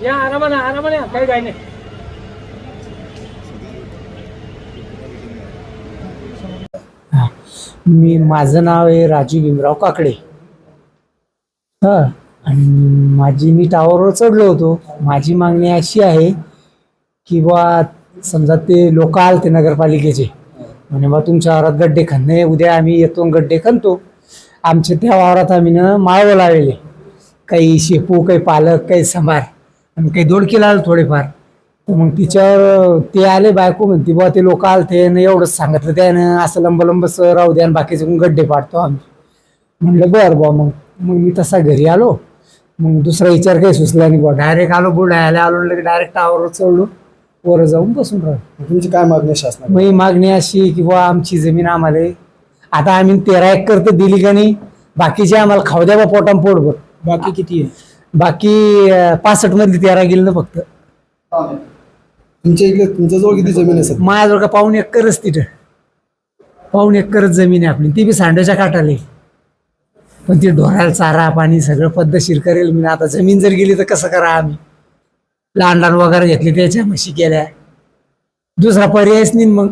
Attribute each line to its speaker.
Speaker 1: या आरामाने आरामाने या, काही काय नाही.
Speaker 2: माझं नाव आहे राजू भीमराव काकडे. हा, आणि मी टावरवर चढलो होतो. माझी मागणी अशी आहे की बा समजा ते लोक आलते नगरपालिकेचे, म्हणे बा तुमच्या वावरात गड्डे खणणे, उद्या आम्ही येतो आणि गड्डे खणतो. आमच्या त्या वावरात आम्ही ना माळवं लावले, काही शेपू, काही पालक, काही सांबार आणि काही दोडके लावले थोडेफार. तर मग तिच्यावर ते आले, बायको म्हणते बा ते लोक आलते ना, एवढंच सांगितलं त्यानं, असं लंब राहू द्या आणि बाकीचे गड्डे पाडतो आम्ही. म्हणलं बरं बा. मग मग मी तसा घरी आलो. मग दुसरा विचार काही सुचला नाही बा, डायरेक्ट आलो बुलढाण्याला. आलो डायरेक्ट टावरवर चढलो, वर जाऊन बसून राहिलो.
Speaker 3: तुमची काय मागणी शासनाला?
Speaker 2: मी मागणी अशी की बा आमची जमीन आम्हाला, आता आम्ही 13 एकर तर दिली का नाही, बाकीचे आम्हाला खाऊ द्या बा पोटाम पोटभर.
Speaker 3: बाकी किती आहे?
Speaker 2: बाकी 65 मधली 13 गेली ना फक्त.
Speaker 3: तुमच्या इकडे तुमच्याजवळ किती जमीन आहे सध्या?
Speaker 2: माझ्याजवळ का 1.25 एकरच तिथं, 1.25 एकरच जमीन आहे आपली, ती बी सांड्याच्या काठाले. पण ती ढोरायला चारा पाणी सगळं पद्धतशीर करेल मी. आता जमीन जर गेली तर कसं करा आम्ही? लहान लहान वगैरे घेतली, त्याच्या म्हशी केल्या, दुसरा पर्यायच नाही. मग